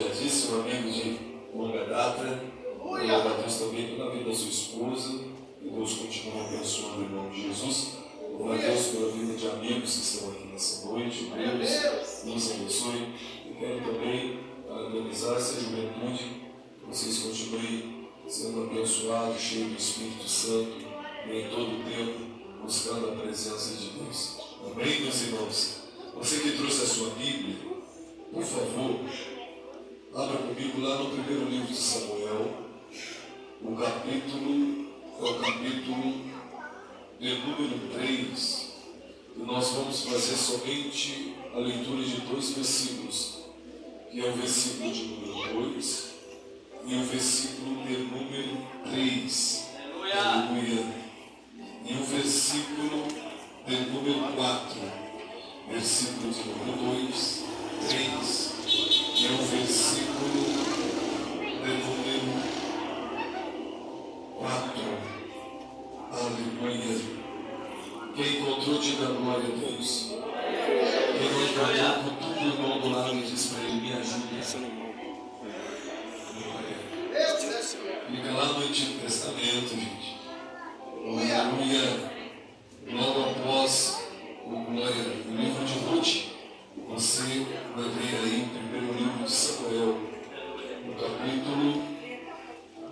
Disse um amigo de longa data, glória a Deus também pela vida da sua esposa, que Deus continue abençoando em nome de Jesus. Glória a Deus pela vida de amigos que estão aqui nessa noite, Deus nos abençoe. Eu quero também parabenizar essa juventude, que vocês continuem sendo abençoados, cheios do Espírito Santo, e em todo o tempo, buscando a presença de Deus. Amém, meus irmãos? Você que trouxe a sua Bíblia, por favor, abra comigo lá no primeiro livro de Samuel, o capítulo de número 3, e nós vamos fazer somente a leitura de 2 versículos, que é o versículo de número 2 e o versículo de número 3. Aleluia. E o versículo de número 4, versículo de número 2, 3. E o versículo de número 4. Aleluia. Quem encontrou, diga glória a Deus. Quem não encontrou, com tudo o irmão do lado, diz para ele: me ajuda. Fica lá no Antigo Testamento, gente. Aleluia. Logo após o livro de Ruth, você vai ver aí o primeiro livro de Samuel, no capítulo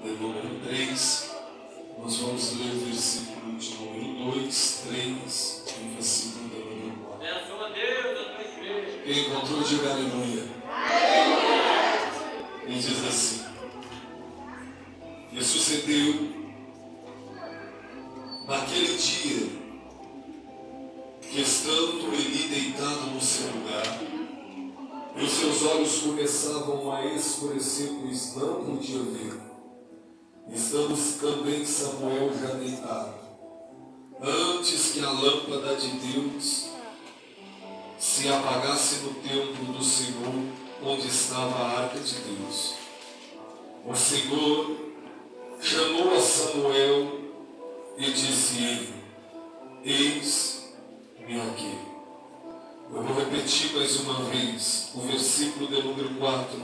de número 3. Nós vamos ler o versículo de número 2, 3 e o versículo de número 4. Quem encontrou, diga aleluia. E diz assim: e sucedeu naquele dia que, estando Eli deitado no seu lugar, e os seus olhos começavam a escurecer, pois não podia ver, estando também Samuel já deitado, antes que a lâmpada de Deus se apagasse no templo do Senhor, onde estava a arca de Deus, o Senhor chamou a Samuel e disse-lhe: eis-me aqui. Eu vou repetir mais uma vez o versículo de número 4.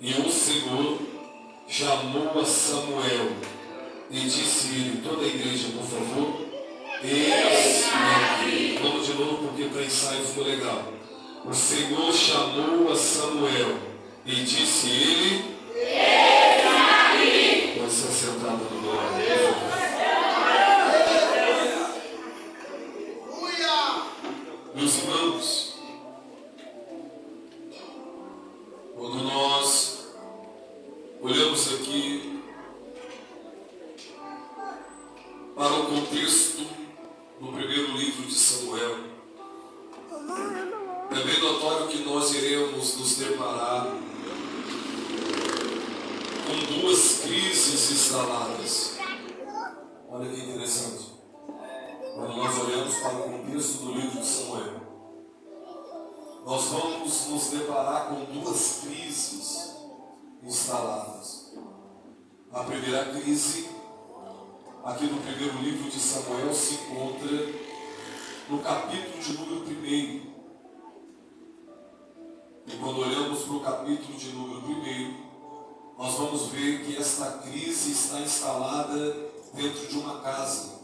E o Senhor chamou a Samuel e disse-lhe, toda a igreja, por favor, eis-me aqui. Vamos de novo, porque para ensaio ficou legal. O Senhor chamou a Samuel e disse-lhe: eis-me aqui. Pode ser sentado no glória. Meus irmãos, quando nós olhamos aqui para o contexto do primeiro livro de Samuel, é bem notório que nós iremos nos deparar com 2 crises instaladas. Olha que interessante. Quando nós olhamos para o contexto do livro de Samuel, nós vamos nos deparar com 2 crises instaladas. A primeira crise, aqui no primeiro livro de Samuel, se encontra no capítulo de número 1. E quando olhamos para o capítulo de número 1, nós vamos ver que esta crise está instalada dentro de uma casa,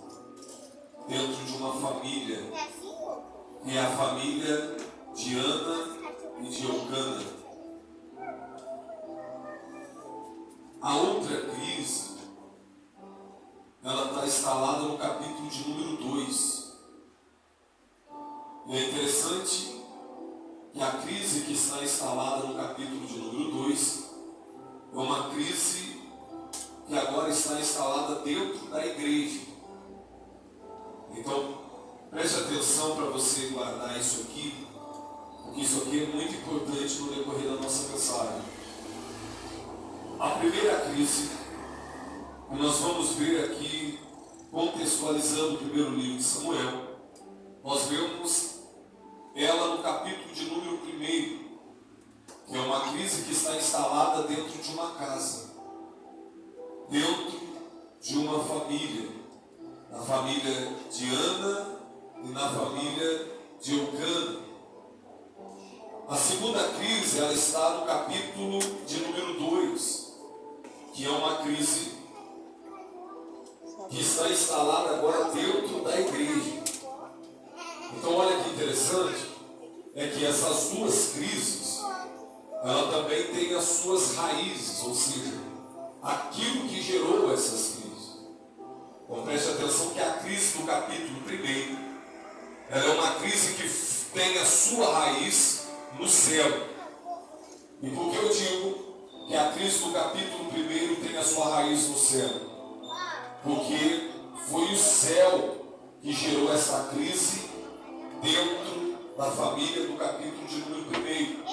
dentro de uma família, que é a família de Ana e de Eucana. A outra crise, ela está instalada no capítulo de número 2. E é interessante que a crise que está instalada no capítulo de número 2 é uma crise que agora está instalada dentro da igreja. Então, preste atenção para você guardar isso aqui, porque isso aqui é muito importante no decorrer da nossa mensagem. A primeira crise, que nós vamos ver aqui, contextualizando o primeiro livro de Samuel, nós vemos ela no capítulo de número 1, que é uma crise que está instalada dentro de uma casa, dentro de uma família, na família de Ana e na família de Eucana. A segunda crise, ela está no capítulo de número 2, que é uma crise que está instalada agora dentro da igreja. Então olha que interessante, é que essas duas crises, ela também tem as suas raízes, ou seja, aquilo que gerou essas crises. Então preste atenção que a crise do capítulo 1, ela é uma crise que tem a sua raiz no céu. E por que eu digo que a crise do capítulo 1 tem a sua raiz no céu? Porque foi o céu que gerou essa crise dentro da família do capítulo de número 1.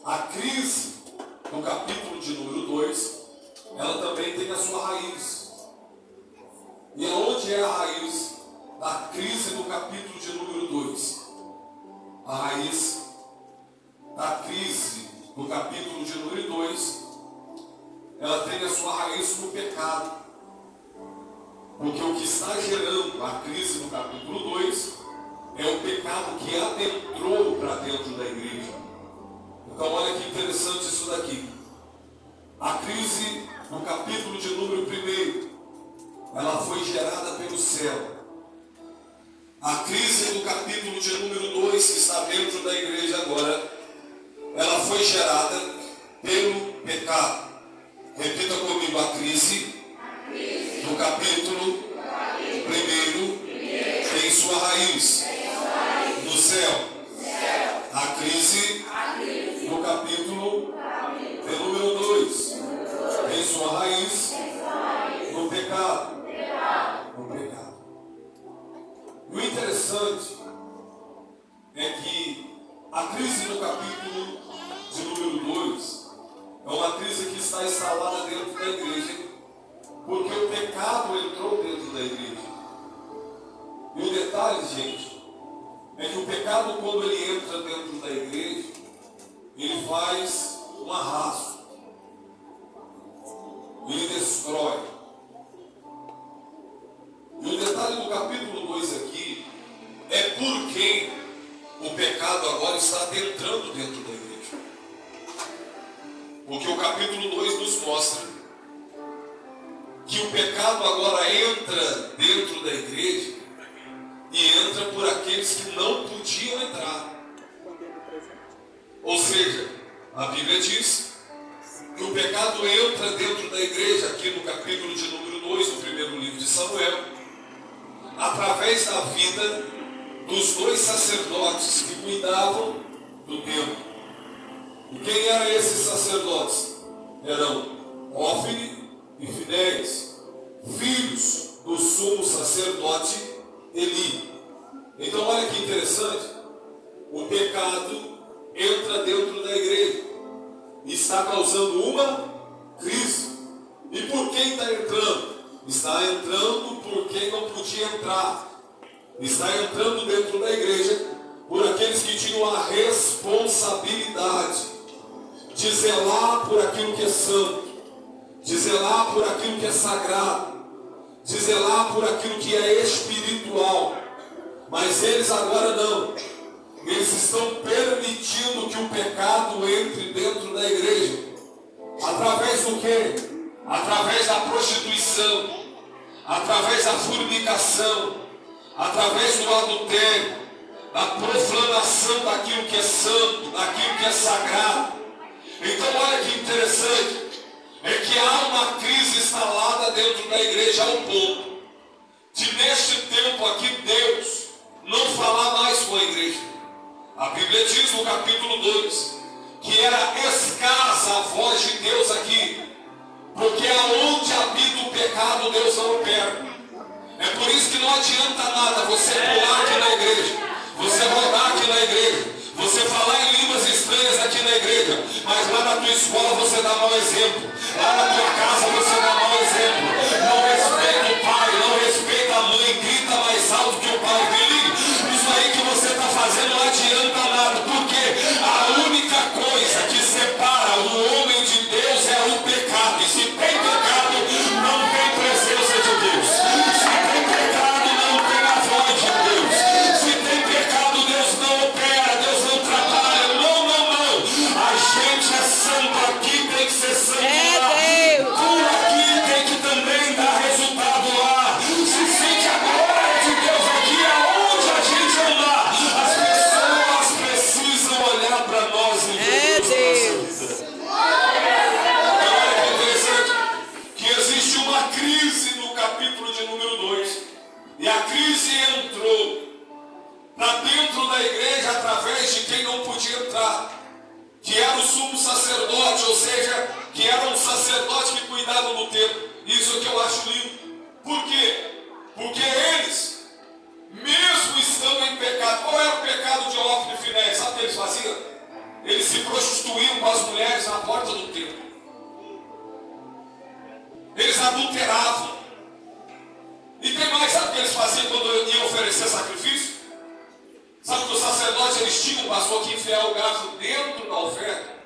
A crise do capítulo de número 2, ela também tem a sua raiz. E onde é a raiz da crise do capítulo de número 2? A raiz da crise do capítulo de número 2, ela tem a sua raiz no pecado. Porque o que está gerando a crise do capítulo 2 é o pecado que adentrou para dentro da igreja. Então olha que interessante isso daqui. A crise no capítulo de número 1, ela foi gerada pelo céu. A crise do capítulo de número 2, que está dentro da igreja agora, ela foi gerada pelo pecado. Repita comigo, a crise do capítulo 1 tem sua raiz no céu. A crise do capítulo de número 2 tem sua raiz no pecado. No pecado. E o interessante é que a crise do capítulo de número 2 é uma crise que está instalada dentro da igreja, porque o pecado entrou dentro da igreja. E o detalhe, gente, é que o pecado, quando ele entra dentro da igreja, ele faz um arrasto. Ele destrói. E o detalhe do capítulo 2 aqui é porque o pecado agora está adentrando dentro da igreja. Porque o capítulo 2 nos mostra que o pecado agora entra dentro da igreja e entra por aqueles que não podiam entrar. Ou seja, a Bíblia diz que o pecado entra dentro da igreja, aqui no capítulo de número 2, no primeiro livro de Samuel, através da vida dos dois sacerdotes que cuidavam do templo. E quem eram esses sacerdotes? Eram Hófni e Finéias, filhos do sumo sacerdote Eli. Então olha que interessante, o pecado entra dentro da igreja e está causando uma crise. E por quem está entrando? Está entrando por quem não podia entrar. Está entrando dentro da igreja por aqueles que tinham a responsabilidade de zelar por aquilo que é santo, de zelar por aquilo que é sagrado, de zelar por aquilo que é espiritual. Mas eles agora não. Eles estão permitindo que o pecado entre dentro da igreja. Através do quê? Através da prostituição, através da fornicação, através do adultério, da profanação daquilo que é santo, daquilo que é sagrado. Então olha que interessante, é que há uma crise instalada dentro da igreja ao ponto de neste tempo aqui Deus não falar mais com a igreja. A Bíblia diz no capítulo 2 que era escassa a voz de Deus aqui, porque aonde habita o pecado Deus não opera. É por isso que não adianta nada você pular aqui na igreja, você rodar aqui na igreja, você falar em línguas estranhas aqui na igreja, mas lá na tua escola você dá mau exemplo, lá na tua casa você dá mau exemplo. Não respeita o pai, não respeita a mãe, grita mais alto que o pai dele. Isso aí que você está fazendo não adianta nada, porque a única coisa que separa o homem de Deus é o pecado. E se tem pecado, não tem presença de Deus. Se tem pecado, não tem a voz de Deus. Se tem pecado, Deus não opera, Deus não trabalha. que era o sumo sacerdote, ou seja, que era um sacerdote que cuidava do templo. Isso que eu acho lindo. Por quê? Porque eles, mesmo estando em pecado, qual era o pecado de Hófni e Finéias? Sabe o que eles faziam? Eles se prostituíam com as mulheres na porta do templo. Eles adulteravam. E tem mais, sabe o que eles faziam quando iam oferecer sacrifício? Sabe que os sacerdotes, eles tinham um pastor que enfiava o garfo dentro da oferta.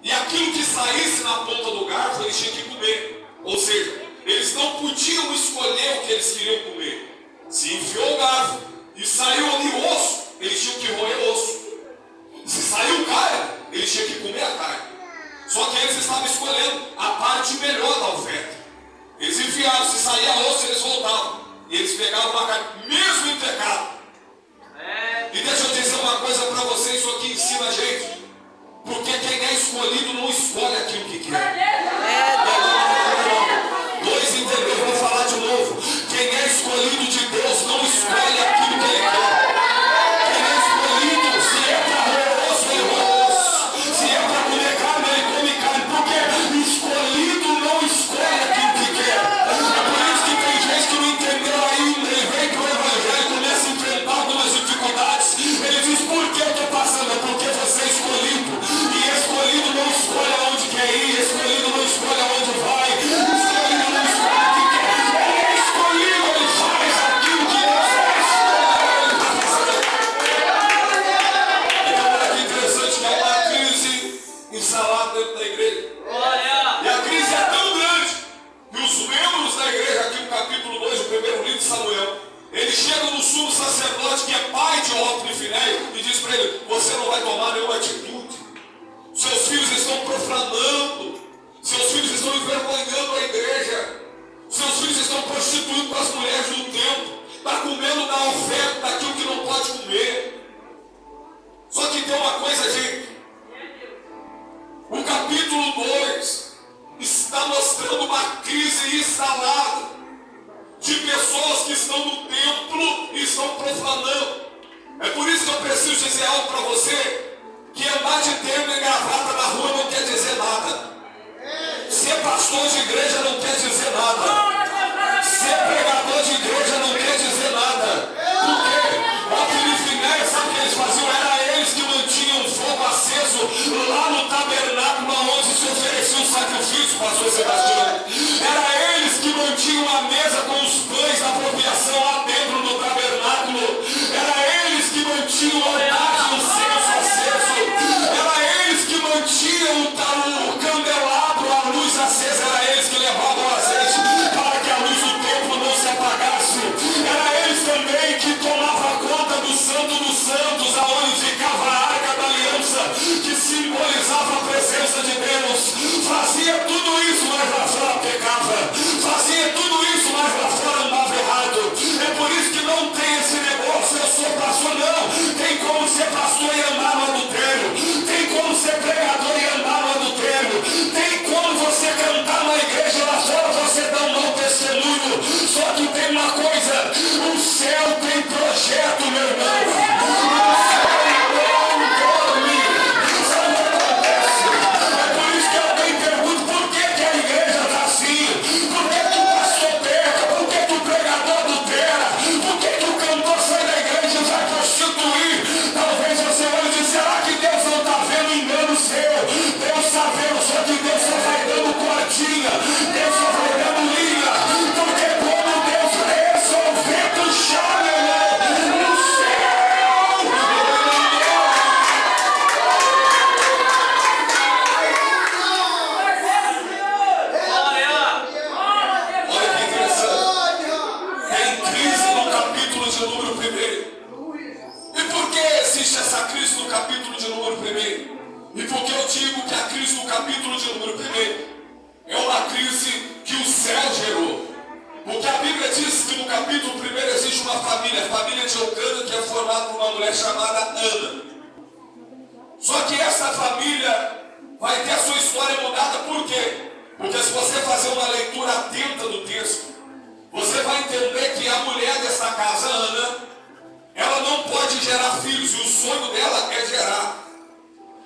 E aquilo que saísse na ponta do garfo, eles tinham que comer. Ou seja, eles não podiam escolher o que eles queriam comer. Se enfiou o garfo e saiu ali o osso, eles tinham que roer o osso. Se saiu carne, eles tinham que comer a carne. Só que eles estavam escolhendo a parte melhor da oferta. Eles enfiavam, se saía osso, eles voltavam. E eles pegavam uma carne, mesmo em pecado. E deixa eu dizer uma coisa para vocês, isso aqui ensina a gente. Porque quem é escolhido não escolhe aquilo que quer. Dois entenderam, vou falar de novo. Quem é escolhido de Deus não escolhe aquilo que ele quer. Quem é escolhido, se é para roer osso, ele roe osso. Se é para comer carne, ele come carne. Porque escolhido não escolhe aquilo que quer. É por isso que tem gente que não entendeu ainda. Ele vem para o evangelho e começa a enfrentar algumas dificuldades. Ele diz, por que eu estou passando? É porque você é escolhido. E escolhido não escolhe aonde quer ir. Escolhido não escolhe aonde vai. Escolhido não escolhe o que quer. Ele é escolhido, ele faz aquilo que Deus Então olha que interessante que é uma crise instalada dentro da igreja. E a crise é tão grande que os membros da igreja, aqui no capítulo 2 do primeiro livro de Samuel, eles chegam no sumo sacerdote, que é pai de Hófni e Finéias, e diz para ele, você não vai tomar nenhuma atitude. Seus filhos estão profanando. Seus filhos estão envergonhando a igreja. Seus filhos estão prostituindo com as mulheres do templo. Está comendo da oferta, daquilo que não pode comer. Só que tem uma coisa, gente. O capítulo 2 está mostrando uma crise instalada de pessoas que estão no templo e estão profanando. É por isso que eu preciso dizer algo para você, que andar de terno e gravata na rua não quer dizer nada. Ser pastor de igreja não quer dizer nada. Ser pregador de igreja não quer dizer nada. Por quê? Hófni e Finéias, sabe o que eles faziam? Era eles que mantinham o fogo aceso lá no tabernáculo onde se oferecia o sacrifício, pastor Sebastião. Era eles que mantinham a mesa com os pães da apropriação lá dentro do tabernáculo. Era eles que mantinham o altar do incenso aceso. Era eles que mantinham o candelabro, a luz acesa. Era eles que levavam o azeite para que a luz do templo não se apagasse. Era eles também que tomavam conta do Santo dos Santos, aonde ficava a Arca da Aliança, que simbolizava a presença de Deus. Fazia tudo isso, mas lá fora pecava. Fazia tudo isso, mas lá fora andava errado. É por isso que não tem esse negócio, eu sou pastor, não. Tem como ser pastor e andar no adultério. Tem como ser pregador e andar no adultério. Tem como você cantar na igreja lá fora, você dá um mau testemunho. Só que tem uma coisa, o céu tem projeto, meu irmão.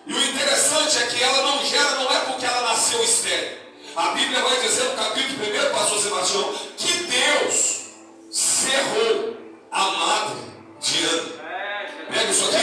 E o interessante é que ela não gera, não é porque ela nasceu estéril. A Bíblia vai dizer no capítulo 1, pastor Sebastião, que Deus cerrou a madre de Ana. Pega isso aqui.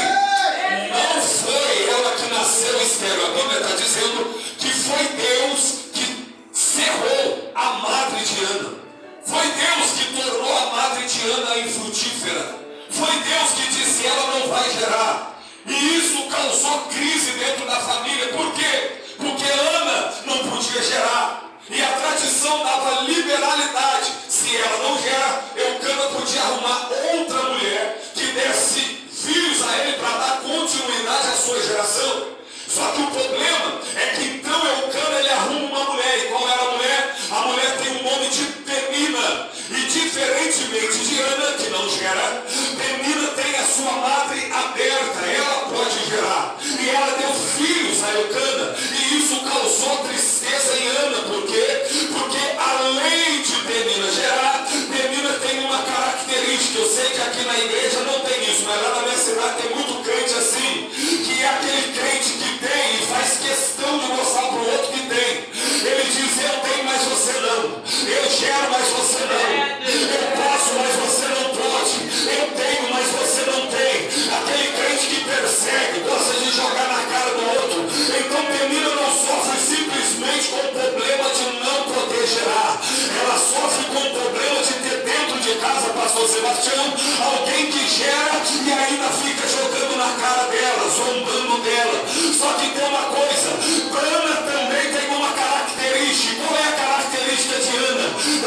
Não foi ela que nasceu estéril. A Bíblia está dizendo que foi Deus que cerrou a madre de Ana. Foi Deus que tornou a madre de Ana infrutífera. Foi Deus que disse: ela não vai gerar. E isso causou crise dentro da família. Por quê? Porque Ana não podia gerar. E a tradição dava liberalidade. Se ela não gera, Eucana podia arrumar outra mulher que desse filhos a ele para dar continuidade à sua geração. Só que o problema é que então Eucana ele arruma uma mulher. E qual era a mulher? A mulher tem o nome de Penina. E diferentemente de Ana, que não gera, Penina tem a sua madre aberta. Ela pode gerar. E ela deu filhos a Eucana. E isso causou tristeza em Ana. Por quê? Porque além de Penina gerar, Penina tem uma característica. Eu sei que aqui na igreja não tem isso, mas lá na minha cidade tem muito crente assim, que é aquele crente que tem e faz questão de mostrar para o outro que tem. Ele diz: eu tenho, mas você não. Eu gero, mas você não. Eu posso, mas você não pode. Eu tenho, mas você não tem. Aquele crente que persegue, gosta de jogar na cara do outro. Então Penina não sofre simplesmente com o problema de não poder gerar. Ela sofre com o problema de ter dentro de casa, pastor Sebastião, alguém que gera e ainda fica jogando na cara dela, zombando dela. Só que tem uma coisa, Ana também tem uma característica. Qual é a característica de Ana?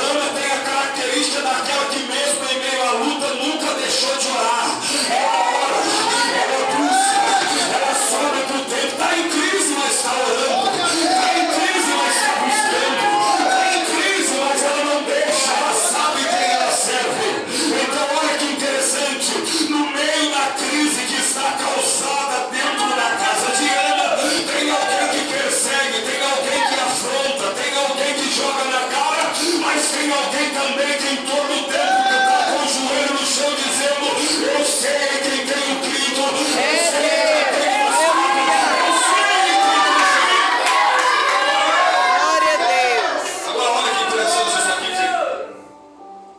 Ana tem a característica daquela que mesmo em meio à luta nunca deixou de orar. Ela ora, ela busca, ela sobe para o tempo, está em crise, mas está orando, está em crise, mas está buscando, está em crise, mas ela não deixa, ela sabe quem ela serve. Então olha que interessante, no meio da crise que está causada dentro da casa de Ana, tem alguém que persegue, tem alguém que afronta, tem alguém que joga na cara, mas tem alguém também que em todo o tempo que está com o joelho no chão dizendo: eu sei quem tem o Cristo, eu sei quem tem o Espírito, eu sei quem tem. Glória a Deus. Agora olha que interessante isso aqui, filho.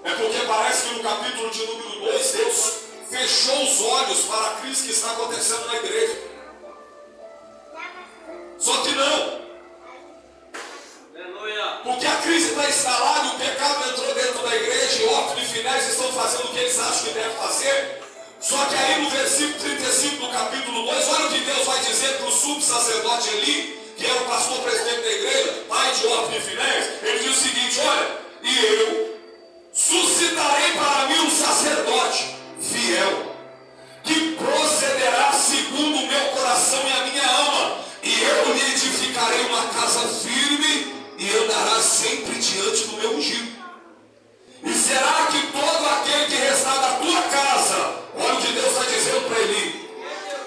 É porque parece que no capítulo de número 2, Deus fechou os olhos para a crise que está acontecendo na igreja. Só que não. Porque a crise está instalada, o pecado entrou dentro da igreja, e Ópio e Finés estão fazendo o que eles acham que devem fazer. Só que aí no versículo 35 do capítulo 2, olha o que Deus vai dizer para o subsacerdote Eli, que era o pastor presidente da igreja, pai de Ópio e Finés. Ele diz o seguinte: olha, e eu suscitarei para mim um sacerdote fiel, que procederá segundo o meu coração e a minha alma, e eu lhe edificarei uma casa firme, e andará sempre diante do meu ungido. E será que todo aquele que restar da tua casa, olha o que Deus está dizendo para ele,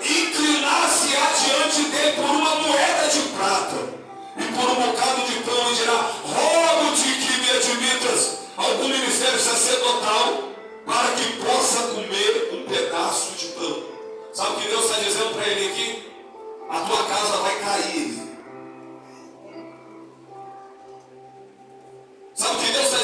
inclinar-se adiante dele por uma moeda de prata e por um bocado de pão, e dirá: rogo-te que me admitas algum ministério sacerdotal, para que possa comer um pedaço de pão. Sabe o que Deus está dizendo para ele aqui? A tua casa vai cair. Sabe o que Deus está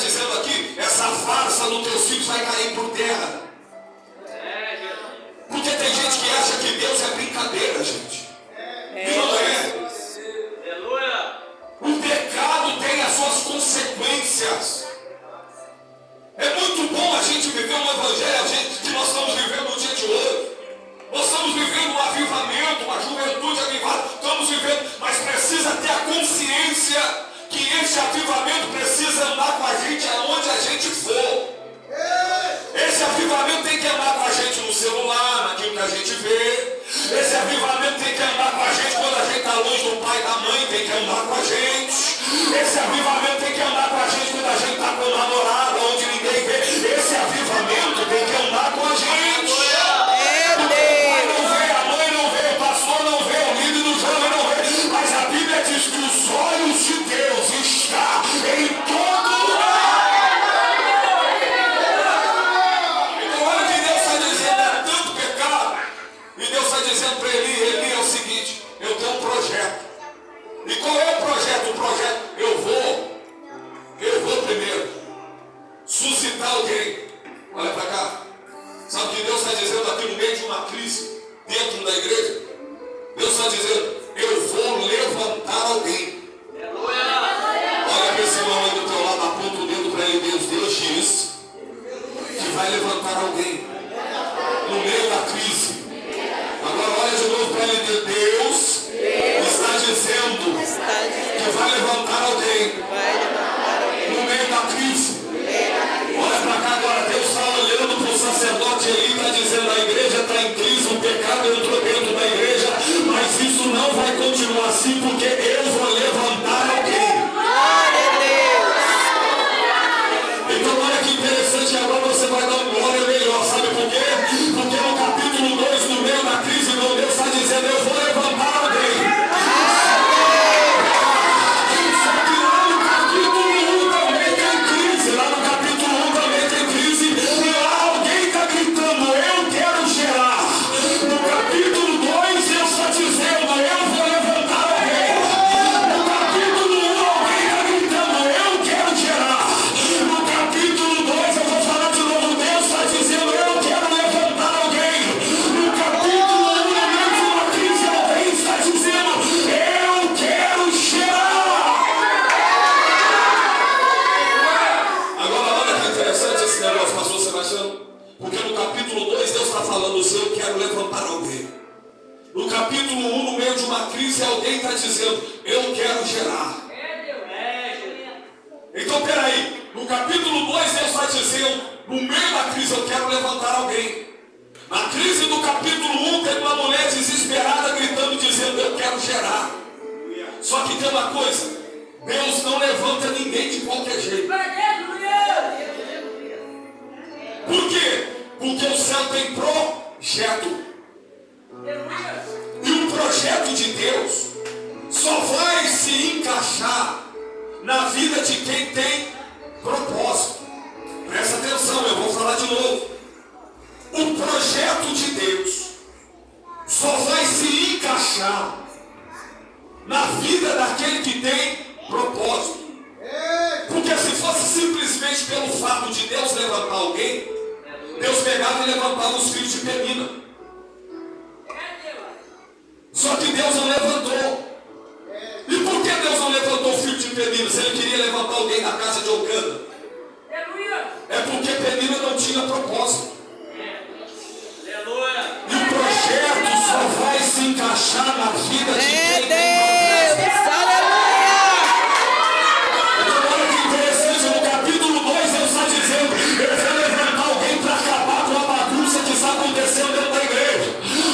continuar assim, porque eu vou levantar alguém. Então olha que interessante, agora você vai dar um glória melhor, sabe por quê? Porque no capítulo 2, no meio da crise, meu Deus está dizendo, eu vou levantar alguém. Só que lá no capítulo 1 também tem crise, lá no capítulo 1 também tem crise, e lá alguém está gritando, eu quero gerar. No capítulo 2 Deus está dizendo, eu vou levantar alguém. No capítulo 1 alguém está gritando, eu quero gerar. No capítulo 2 eu vou falar de novo, Deus está dizendo, eu quero levantar alguém. No capítulo 1, no meio de uma crise, alguém está dizendo, eu quero gerar. Agora olha que interessante esse negócio, pastor Sebastião, porque no capítulo 2 Deus está falando, eu quero levantar alguém. No capítulo 1, no meio de uma crise, alguém está dizendo, eu quero gerar. Então peraí, no capítulo 2 Deus está dizendo, no meio da crise eu quero levantar alguém. Na crise do capítulo 1 tem uma mulher desesperada gritando, dizendo, eu quero gerar. Só que tem uma coisa, Deus não levanta ninguém de qualquer jeito. Por quê? Porque o céu tem projeto. E o projeto de Deus só vai se encaixar na vida de quem tem propósito. Presta atenção, eu vou falar de novo. O projeto de Deus só vai se encaixar na vida daquele que tem propósito. Porque se fosse simplesmente pelo fato de Deus levantar alguém, Deus pegava e levantava os filhos de Penina. Só que Deus não levantou. E por que Deus não levantou o filho de Penina se ele queria levantar alguém da casa de Eucana? É porque Penina não tinha propósito. E o projeto só vai se encaixar na vida de quem tem propósito. Então olha que interessante, no capítulo 2 Deus está dizendo, eu vou levantar alguém para acabar com a bagunça que está acontecendo dentro da igreja.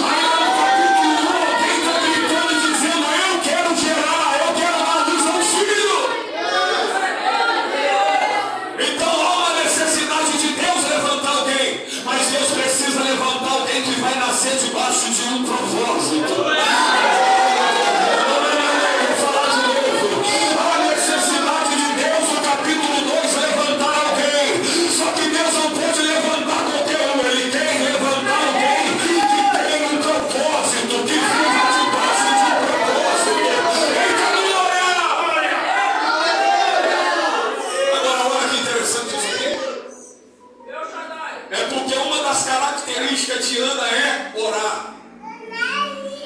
Aí no capítulo 1 alguém está gritando e dizendo, eu quero gerar, eu quero dar luz aos filhos. Então há uma necessidade de Deus levantar alguém, mas Deus precisa levantar alguém que vai nascer debaixo de um propósito. Vou falar de novo. Há necessidade de Deus no capítulo 2 levantar alguém. Só que Deus não pode levantar qualquer um. Ele tem que levantar alguém que tem um propósito, que vive debaixo de um propósito. Eita, glória! Agora olha que interessante isso aqui. É porque uma das características de Ana é orar.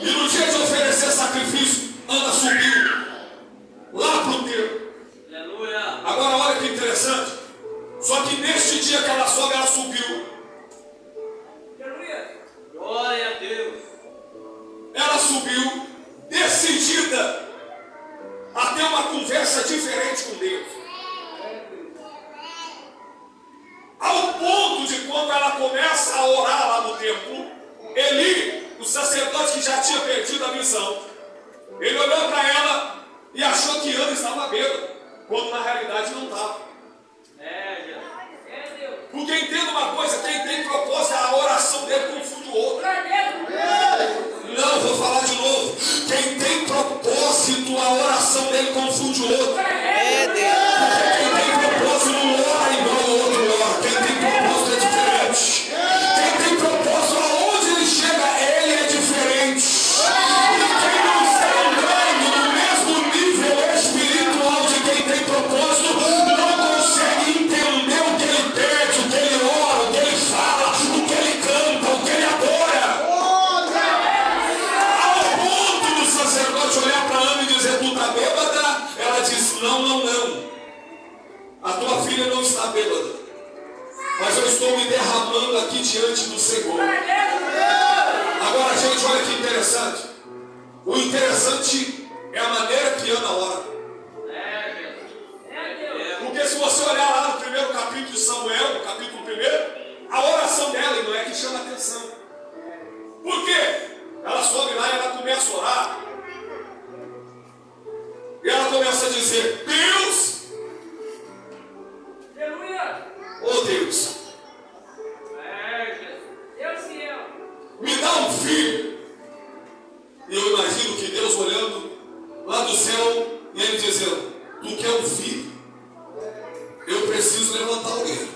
E no dia de oferecer sacrifício, Ana subiu lá para o templo. Agora olha que interessante. Só que neste dia que ela sobe, ela subiu. Glória a Deus. Ela subiu decidida a ter uma conversa diferente com Deus. Ao ponto de quando ela começa a orar lá no templo, Eli, o sacerdote que já tinha perdido a visão, ele olhou para ela e achou que Ana estava bêbada, quando na realidade não estava. Porque entenda uma coisa, quem tem propósito, a oração dele confunde o outro. Não, vou falar de novo. Quem tem propósito, a oração dele confunde o outro. Porque quem tem propósito não ora igual o outro ora. Quem tem propósito é diferente. Quem tem propósito, aonde ele chega, ele é diferente. E quem não está andando no mesmo nível espiritual de quem tem propósito, não consegue entender o que ele pede, o que ele ora, o que ele fala, o que ele canta, o que ele adora. Ao ponto do sacerdote olhar para Ana e dizer, tu está bêbada? Ela disse, não. A tua filha não está bêbada, mas eu estou me derramando aqui diante do Senhor. Agora, gente, olha que interessante. O interessante é a maneira que Ana ora. Porque se você olhar lá no primeiro capítulo de Samuel, no capítulo 1, a oração dela não é que chama atenção. Por quê? Ela sobe lá e ela começa a orar. E ela começa a dizer: Deus, Aleluia. oh Deus, Deus que é. me dá um filho. E eu imagino que Deus olhando lá do céu e ele dizendo: tu quer um filho? Eu preciso levantar alguém.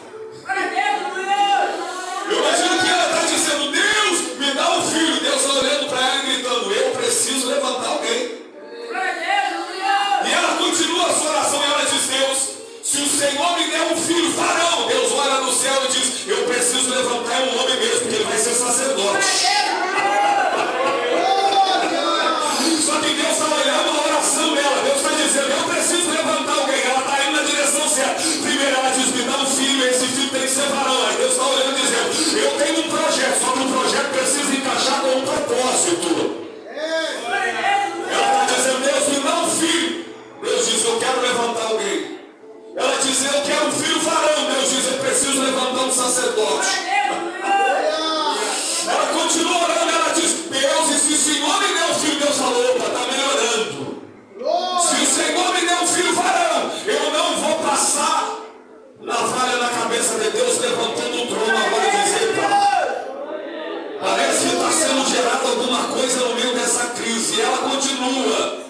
Eu imagino que ela está dizendo: Deus, me dá um filho. Deus está olhando para ela e gritando: eu preciso levantar alguém. E ela continua a sua oração e ela diz: Deus, se o Senhor me der um filho varão, Deus olha no céu e diz: eu preciso levantar um homem mesmo, porque ele vai ser sacerdote. Só que Deus está olhando a oração dela. Deus está dizendo: eu preciso levantar alguém. Ela está indo na direção certa. Primeiro ela diz: me dá um filho, esse filho tem que ser varão. Aí Deus está olhando e dizendo: eu tenho um projeto, só que o projeto precisa encaixar com um propósito. Ela está dizendo: Deus, me dá um filho. Deus diz: eu quero levantar alguém. Ela diz: eu quero um filho varão. Deus diz: eu preciso levantar um sacerdote. Ela continua orando, ela diz: Deus, e se o Senhor me der um filho? Deus falou: opa, está melhorando. Se o Senhor me der um filho varão, eu não vou passar navalha na cabeça de Deus levantando o trono agora e dizer: parece que está sendo gerada alguma coisa no meio dessa crise. E ela continua.